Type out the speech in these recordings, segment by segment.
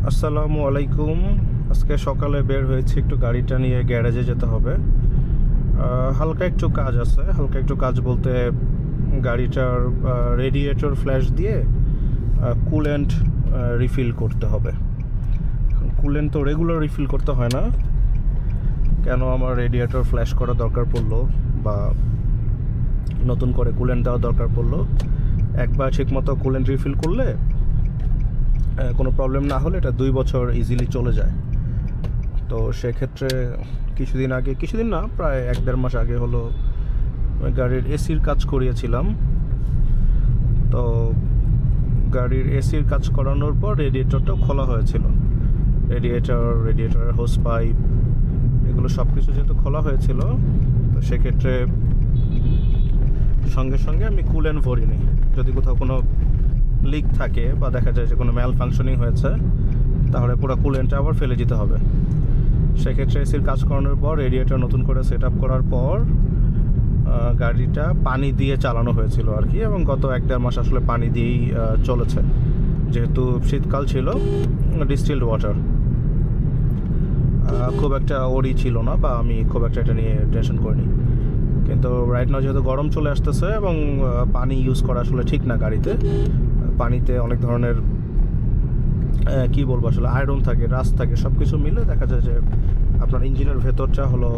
আসসালামু আলাইকুম। আজকে সকালে বের হয়েছি, একটু গাড়িটা নিয়ে গ্যারেজে যেতে হবে। হালকা একটু কাজ আছে। হালকা একটু কাজ বলতে গাড়িটার রেডিয়েটর ফ্ল্যাশ দিয়ে কুলেন্ট রিফিল করতে হবে। কুলেন্ট তো রেগুলার রিফিল করতে হয় না, কেন আমার রেডিয়েটর ফ্ল্যাশ করা দরকার পড়লো বা নতুন করে কুলেন্ট দেওয়া দরকার পড়লো। একবার ঠিকমতো কুলেন্ট রিফিল করলে কোনো প্রবলেম না হলে এটা 2 বছর ইজিলি চলে যায়। তো সেক্ষেত্রে কিছুদিন না, প্রায় 1-1.5 মাস আগে হলো গাড়ির এসির কাজ করিয়েছিলাম। তো গাড়ির এসির কাজ করানোর পর রেডিয়েটরটাও খোলা হয়েছিল। রেডিয়েটরের হোস পাইপ এগুলো সব কিছু যেহেতু খোলা হয়েছিল, তো সেক্ষেত্রে সঙ্গে সঙ্গে আমি কুলেন্ট ভরিনি। যদি কোথাও কোনো লিক থাকে বা দেখা যায় যে কোনো ম্যাল ফাংশনিং হয়েছে, তাহলে পুরো কুলেন্টটা আবার ফেলে দিতে হবে। সেক্ষেত্রে এসির কাজ করানোর পর রেডিয়েটর নতুন করে সেট আপ করার পর গাড়িটা পানি দিয়ে চালানো হয়েছিল আর কি, এবং গত 1-1.5 মাস আসলে পানি দিয়েই চলেছে। যেহেতু শীতকাল ছিল, ডিস্টিলড ওয়াটার, খুব একটা ওরি ছিল না, বা আমি খুব একটা এটা নিয়ে টেনশন করিনি। কিন্তু রাইট নাও যেহেতু গরম চলে আসতেছে এবং পানি ইউজ করা আসলে ঠিক না গাড়িতে। পানিতে অনেক ধরনের কী বলবো আসলে আয়রন থাকে, রাস্ট থাকে, সব কিছু মিলে দেখা যায় যে আপনার ইঞ্জিনের ভেতরটা হলো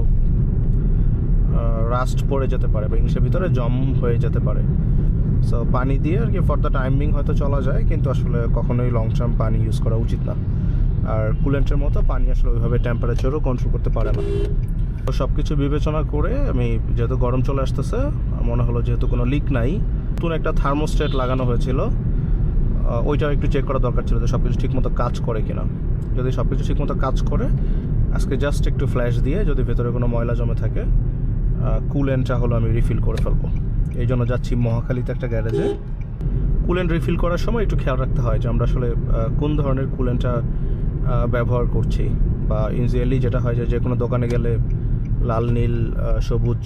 রাস্ট পড়ে যেতে পারে বা ইঞ্জিনের ভিতরে জম হয়ে যেতে পারে। সো পানি দিয়ে আর কি ফর দ্য টাইমিং হয়তো চলা যায়, কিন্তু আসলে কখনোই লং টার্ম পানি ইউজ করা উচিত না। আর কুলেন্টের মতো পানি আসলে ওইভাবে টেম্পারেচারও কন্ট্রোল করতে পারে না। তো সব কিছু বিবেচনা করে আমি, যেহেতু গরম চলে আসতেছে, মনে হলো যেহেতু কোনো লিক নাই, নতুন একটা থার্মোস্ট্যাট লাগানো হয়েছিল, ওইটাও একটু চেক করা দরকার ছিল যে সব কিছু ঠিকমতো কাজ করে কিনা। যদি সব কিছু ঠিকমতো কাজ করে, আজকে জাস্ট একটু ফ্ল্যাশ দিয়ে যদি ভেতরে কোনো ময়লা জমে থাকে, কুলেন্টটা হলো আমি রিফিল করে ফেলবো। এই জন্য যাচ্ছি মহাখালীতে একটা গ্যারেজে। কুলেন্ট রিফিল করার সময় একটু খেয়াল রাখতে হয় যে আমরা আসলে কোন ধরনের কুলেন্টটা ব্যবহার করছি, বা ইউজুয়ালি যেটা হয় যে কোনো দোকানে গেলে লাল, নীল, সবুজ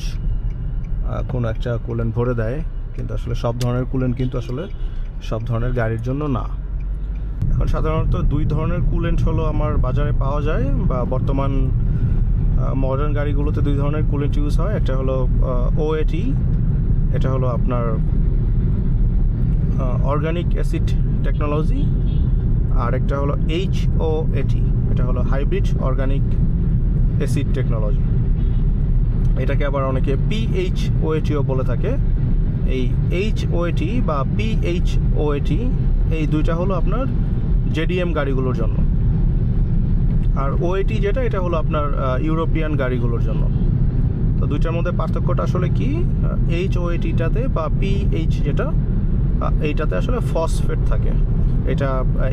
কোনো একটা কুলেন্ট ভরে দেয়, কিন্তু আসলে সব ধরনের কুলেন্ট কিন্তু আসলে সব ধরনের গাড়ির জন্য না। এখন সাধারণত 2 ধরনের কুলেন্ট হলো আমার বাজারে পাওয়া যায়, বা বর্তমান মডার্ন গাড়িগুলোতে 2 ধরনের কুলেন্ট ইউজ হয়। একটা হলো OAT, এটা হলো আপনার অর্গানিক অ্যাসিড টেকনোলজি, আর একটা হলো HOAT, এটা হলো হাইব্রিড অর্গানিক অ্যাসিড টেকনোলজি। এটাকে আবার অনেকে PHOATও বলে থাকে। এই HOAT বা PHOAT এই দুইটা হলো আপনার JDM গাড়িগুলোর জন্য, আর OAT যেটা, এটা হলো আপনার ইউরোপিয়ান গাড়িগুলোর জন্য। তো দুইটার মধ্যে পার্থক্যটা আসলে কি, HOATটাতে বা PH যেটা, এইটাতে আসলে ফসফেট থাকে, এটা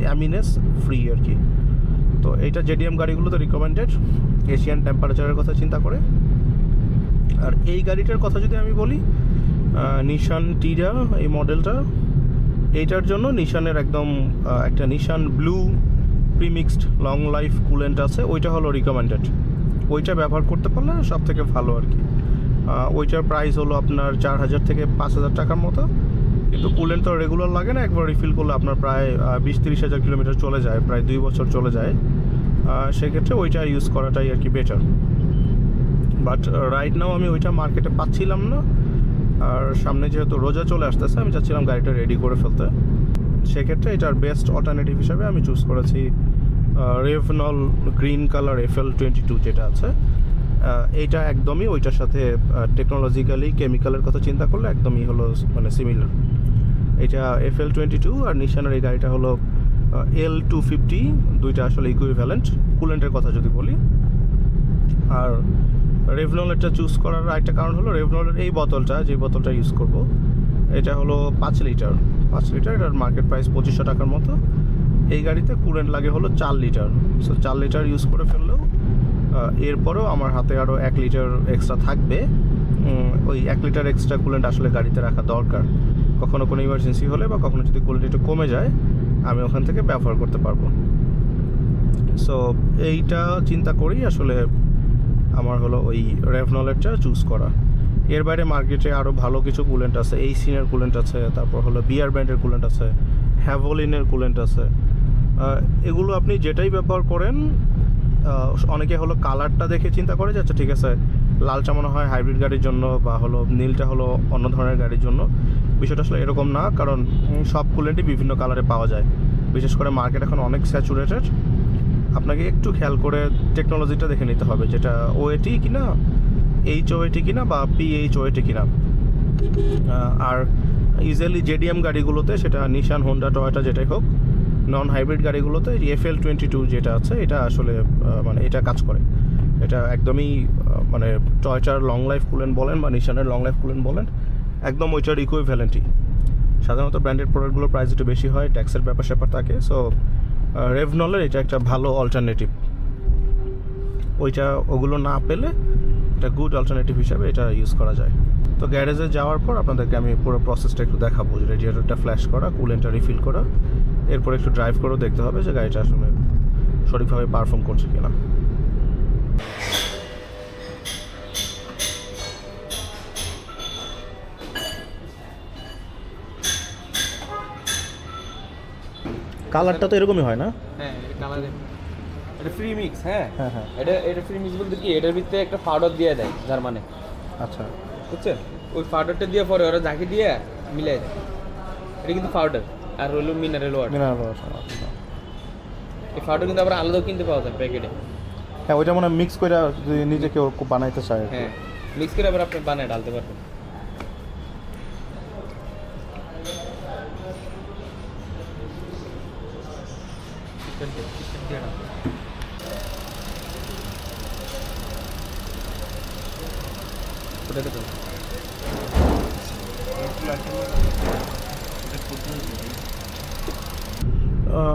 অ্যামিনেস ফ্রি আর কি। তো এইটা JDM গাড়িগুলোতে রিকমেন্ডেড, এশিয়ান টেম্পারেচারের কথা চিন্তা করে। আর এই গাড়িটার কথা যদি আমি বলি, নিশান টিরা এই মডেলটা, এইটার জন্য নিশানের একদম একটা নিশান blue premixed long life coolant আছে, ওইটা হলো রিকমেন্ডেড। ওইটা ব্যবহার করতে পারলে সব থেকে ভালো আর কি। ওইটার প্রাইস হলো আপনার 4,000 থেকে 5,000 টাকার মতো, কিন্তু কুলেন্ট তো রেগুলার লাগে না, একবার রিফিল করলে আপনার প্রায় 20-30 হাজার কিলোমিটার চলে যায়, প্রায় 2 বছর চলে যায়। সেক্ষেত্রে ওইটা ইউজ করাটাই আর কি বেটার। বাট রাইট নাও আমি ওইটা মার্কেটে পাচ্ছিলাম না, আর সামনে যেহেতু রোজা চলে আসতেছে, আমি চাচ্ছিলাম গাড়িটা রেডি করে ফেলতে। সেক্ষেত্রে এটার বেস্ট অল্টারনেটিভ হিসাবে আমি চুজ করেছি রেভনল গ্রিন কালার FL22 যেটা আছে। এইটা একদমই ওইটার সাথে টেকনোলজিক্যালি, কেমিক্যালের কথা চিন্তা করলে একদমই হলো মানে সিমিলার। এটা FL22, আর নিশানের এই গাড়িটা হলো L250, দুইটা আসলে ইকুইভ্যালেন্ট কুলেন্টের কথা যদি বলি। আর রেভনলেরটা চুজ করার একটা কারণ হলো, রেভনলের এই বোতলটা, যে বোতলটা ইউজ করব, এটা হলো 5 লিটার। এটার মার্কেট প্রাইস 2500 টাকার মতো। এই গাড়িতে কুলেন্ট লাগে হলো 4 লিটার। সো 4 লিটার ইউজ করে ফেললেও এরপরেও আমার হাতে আরও 1 লিটার এক্সট্রা থাকবে। ওই 1 লিটার এক্সট্রা কুলেন্ট আসলে গাড়িতে রাখা দরকার, কখনো কোনো ইমার্জেন্সি হলে বা কখনো যদি কুলেন্ট একটু কমে যায়, আমি ওখান থেকে ব্যবহার করতে পারবো। সো এইটা চিন্তা করেই আসলে আমার হলো ওই রেভনলেরটা চুজ করা। এর বাইরে মার্কেটে আরও ভালো কিছু কুলেন্ট আছে, এইসিনের কুলেন্ট আছে, তারপর হলো বিয়ার ব্র্যান্ডের কুলেন্ট আছে, হ্যাভোলিনের কুলেন্ট আছে। এগুলো আপনি যেটাই ব্যবহার করেন, অনেকে হলো কালারটা দেখে চিন্তা করে যে আচ্ছা ঠিক আছে লালটা মনে হয় হাইব্রিড গাড়ির জন্য বা হলো নীলটা হলো অন্য ধরনের গাড়ির জন্য। বিষয়টা আসলে এরকম না, কারণ সব কুলেন্টই বিভিন্ন কালারে পাওয়া যায়। বিশেষ করে মার্কেট এখন অনেক স্যাচুরেটেড। আপনাকে একটু খেয়াল করে টেকনোলজিটা দেখে নিতে হবে, যেটা ওএটি কিনা, HOAT কিনা বা PHOAT কিনা। আর ইজিলি জেডিএম গাড়িগুলোতে, সেটা নিশান, হোন্ডা, টয়োটা যেটাই হোক, নন হাইব্রিড গাড়িগুলোতে FL22 যেটা আছে এটা আসলে মানে এটা কাজ করে। এটা একদমই মানে টয়োটার লং লাইফ কুলেন্ট বলেন বা নিশানের লং লাইফ কুলেন্ট বলেন, একদম ওইটার ইকুইভ্যালেন্টই। সাধারণত ব্র্যান্ডেড প্রোডাক্টগুলোর প্রাইস একটু বেশি হয়, ট্যাক্সের ব্যাপার স্যাপার থাকে। সো রেভনলের এটা একটা ভালো অল্টারনেটিভ। ওগুলো না পেলে এটা গুড অল্টারনেটিভ হিসাবে এটা ইউজ করা যায়। তো গ্যারেজে যাওয়ার পর আপনাদেরকে আমি পুরো প্রসেসটা একটু দেখাবো, যে রেডিয়েটরটা ফ্ল্যাশ করা, কুলেন্টটা রিফিল করা, এরপর একটু ড্রাইভ করেও দেখতে হবে যে গাড়িটা আসলে সঠিকভাবে পারফর্ম করছে কিনা। কালারটা তো এরকমই হয় না? হ্যাঁ, এটা কালারে এটা ফ্রি মিক্স। হ্যাঁ হ্যাঁ হ্যাঁ, এটা ফ্রি মিক্স বলতে কি, এটার ভিতরে একটা পাউডার দিয়ে দেয় জার্মানে, আচ্ছা বুঝছেন? ওই পাউডারটা দিয়ে পরে ওরা ঝাঁকি দিয়ে মিলাই দেয়। এটা কিন্তু পাউডার, আর হলো মিনারেল ওয়াটার। এই পাউডার কিন্তু আবার আলাদাও কিনতে পাওয়া যায় প্যাকেটে। হ্যাঁ, ওইটা মানে মিক্স করে যদি নিজে কেউ বানাইতে চায়। হ্যাঁ, মিক্স করে আবার আপনি বানায় ঢালতে পারবেন।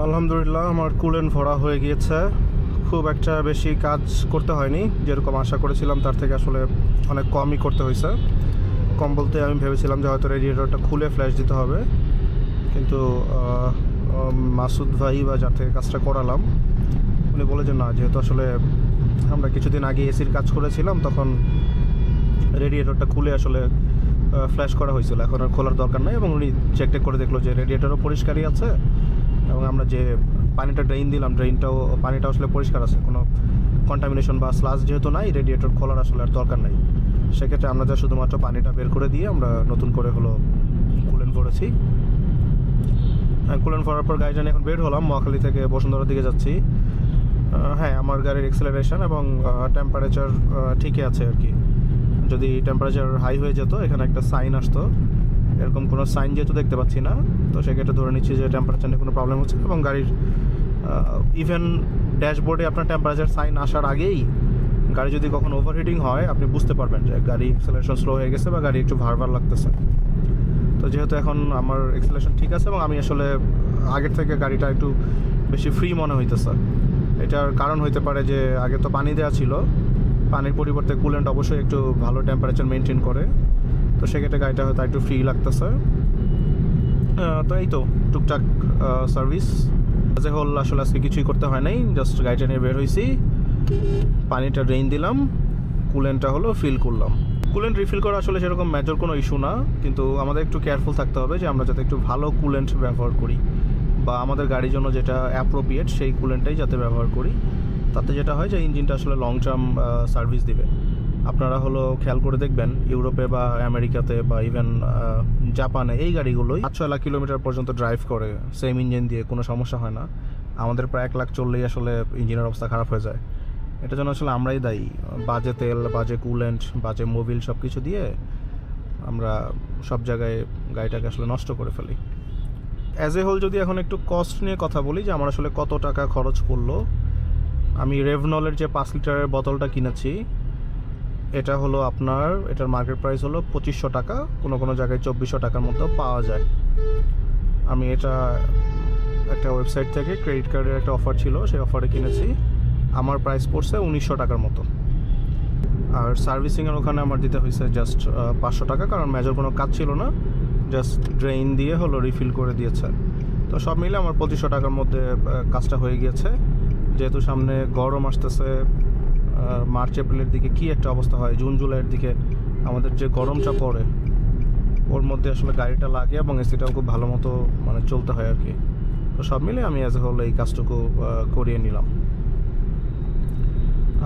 আলহামদুলিল্লাহ আমার কুলেন্ট ভরা হয়ে গিয়েছে। খুব একটা বেশি কাজ করতে হয়নি, যেরকম আশা করেছিলাম তার থেকে আসলে অনেক কমই করতে হয়েছে। কম বলতে আমি ভেবেছিলাম যে হয়তো রেডিয়েটরটা খুলে ফ্ল্যাশ দিতে হবে, কিন্তু মাসুদ ভাই বা যার থেকে কাজটা করালাম উনি বলে যে না, যেহেতু আসলে আমরা কিছুদিন আগে এসির কাজ করেছিলাম তখন রেডিয়েটরটা খুলে আসলে ফ্ল্যাশ করা হয়েছিল, এখন আর খোলার দরকার নেই। এবং উনি চেকটেক করে দেখলো যে রেডিয়েটরও পরিষ্কারই আছে, এবং আমরা যে পানিটা ড্রেন দিলাম, পানিটা আসলে পরিষ্কার আছে, কোনো কন্টামিনেশন বা স্লাস যেহেতু নাই, রেডিয়েটর খোলার আসলে আর দরকার নেই। সেক্ষেত্রে আমরা যা শুধুমাত্র পানিটা বের করে দিয়ে আমরা নতুন করে হলো কুলেন্ট ভরেছি। কুলেন্ট ভরার পর গাড়িটা নিয়ে এখন বের হলাম, মহাখালী থেকে বসুন্ধরার দিকে যাচ্ছি। হ্যাঁ, আমার গাড়ির এক্সেলারেশন এবং টেম্পারেচার ঠিকই আছে আর কি। যদি টেম্পারেচার হাই হয়ে যেত এখানে একটা সাইন আসতো, এরকম কোনো সাইন যেহেতু দেখতে পাচ্ছি না, তো সেক্ষেত্রে ধরে নিচ্ছি যে টেম্পারেচার নিয়ে কোনো প্রবলেম হচ্ছে। এবং গাড়ির ইভেন ড্যাশবোর্ডে আপনার টেম্পারেচার সাইন আসার আগেই গাড়ি যদি কখনো ওভারহিটিং হয় আপনি বুঝতে পারবেন যে গাড়ি এক্সেলারেশন স্লো হয়ে গেছে বা গাড়ি একটু ভার লাগতেছে। তো যেহেতু এখন আমার এক্সেলারেশন ঠিক আছে এবং আমি আসলে আগের থেকে গাড়িটা একটু বেশি ফ্রি মনে হইতেছে। এটার কারণ হইতে পারে যে আগে তো পানি দেওয়া ছিল, পানির পরিবর্তে কুলেন্ট অবশ্যই একটু ভালো টেম্পারেচার মেনটেন করে, তো সেক্ষেত্রে গাড়িটা হয়তো একটু ফ্রি লাগতেছে। তো এই তো টুকটাক সার্ভিস যে হল, আসলে আজকে কিছুই করতে হয় নাই, জাস্ট গাড়িটা নিয়ে বের হয়েছি, পানিটা ড্রেন দিলাম, কুলেন্টটা হলো ফিল করলাম। কুলেন্ট রিফিল করা আসলে সেরকম মেজর কোনো ইস্যু না, কিন্তু আমাদের একটু কেয়ারফুল থাকতে হবে যে আমরা যাতে একটু ভালো কুলেন্ট ব্যবহার করি বা আমাদের গাড়ির জন্য যেটা অ্যাপ্রোপ্রিয়েট সেই কুলেন্টটাই যাতে ব্যবহার করি। তাতে যেটা হয় যে ইঞ্জিনটা আসলে লং টার্ম সার্ভিস দিবে। আপনারা হলো খেয়াল করে দেখবেন ইউরোপে বা আমেরিকাতে বা ইভেন জাপানে এই গাড়িগুলোই 5-6 লাখ কিলোমিটার পর্যন্ত ড্রাইভ করে সেম ইঞ্জিন দিয়ে, কোনো সমস্যা হয় না। আমাদের প্রায় 1 লাখ চললেই আসলে ইঞ্জিনের অবস্থা খারাপ হয়ে যায়। এটার জন্য আসলে আমরাই দায়ী। বাজে তেল, বাজে কুলেন্ট, বাজে মোবিল সব কিছু দিয়ে আমরা সব জায়গায় গাড়িটাকে আসলে নষ্ট করে ফেলি। অ্যাজ এ হোল যদি এখন একটু কস্ট নিয়ে কথা বলি যে আমার আসলে কত টাকা খরচ পড়লো, আমি রেভনলের যে 5 লিটারের বোতলটা কিনেছি এটা হলো আপনার, এটার মার্কেট প্রাইস হলো 2500 টাকা, কোনো জায়গায় 2400 টাকার মতো পাওয়া যায়। আমি এটা একটা ওয়েবসাইট থেকে ক্রেডিট কার্ডের একটা অফার ছিল, সেই অফারে কিনেছি। আমার প্রাইস পড়ছে 1900 টাকার মতো। আর সার্ভিসিংয়ের ওখানে আমার দিতে হয়েছে জাস্ট 500 টাকা, কারণ মেজর কোনো কাজ ছিল না, জাস্ট ড্রেইন দিয়ে হলো রিফিল করে দিয়েছে। তো সব মিলে আমার 2500 টাকার মধ্যে কাজটা হয়ে গিয়েছে। যেহেতু সামনে গরম আসতেছে, মার্চ এপ্রিলের দিকে কি একটা অবস্থা হয়, জুন জুলাইয়ের দিকে আমাদের যে গরমটা পড়ে ওর মধ্যে আসলে গাড়িটা লাগে এবং এসিটাও খুব ভালো মতো মানে চলতে হয় আর কি। তো সব মিলে আমি অ্যাজ এ হোল এই কাজটুকু করিয়ে নিলাম।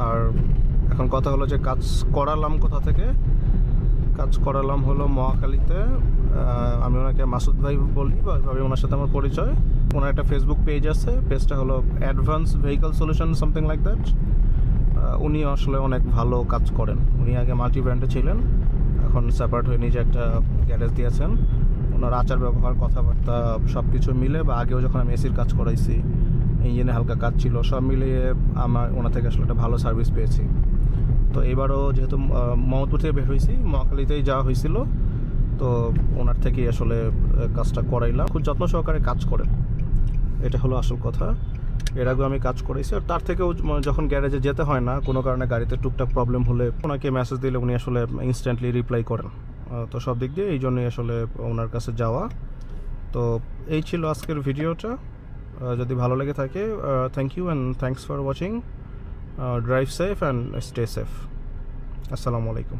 আর এখন কথা হলো যে কাজ করালাম কোথা থেকে। কাজ করালাম হলো মহাখালীতে। আমি ওনাকে মাসুদ ভাই বলি, বা ওইভাবে ওনার সাথে আমার পরিচয়। ওনার একটা ফেসবুক পেজ আছে, পেজটা হলো advance vehicle solution something like that. উনি আসলে অনেক ভালো কাজ করেন। উনি আগে মাল্টি ব্র্যান্ডে ছিলেন, এখন সেপারেট হয়ে নিজে একটা গ্যারেজ দিয়েছেন। ওনার আচার ব্যবহার, কথাবার্তা সব কিছু মিলে, বা আগেও যখন আমি এসির কাজ করাইছি, ইঞ্জিনে হালকা কাজ ছিল, সব মিলিয়ে আমার ওনার থেকে আসলে একটা ভালো সার্ভিস পেয়েছি। তো এবারও যেহেতু মোহাম্মদপুর থেকে বের হয়েছি, মহাখালীতেই যাওয়া হয়েছিল, তো ওনার থেকেই আসলে কাজটা করাইলাম। খুব যত্ন সহকারে কাজ করেন, এটা হলো আসল কথা। এর আগেও আমি কাজ করেছি, আর তার থেকেও যখন গ্যারেজে যেতে হয় না, কোনো কারণে গাড়িতে টুকটাক প্রবলেম হলে ওনাকে মেসেজ দিলে উনি আসলে ইনস্ট্যান্টলি রিপ্লাই করেন। তো সব দিক দিয়ে এই জন্যই আসলে ওনার কাছে যাওয়া। তো এই ছিল আজকের ভিডিওটা। যদি ভালো লেগে থাকে, thank you and thanks for watching. Drive safe and stay safe. আসসালামু আলাইকুম।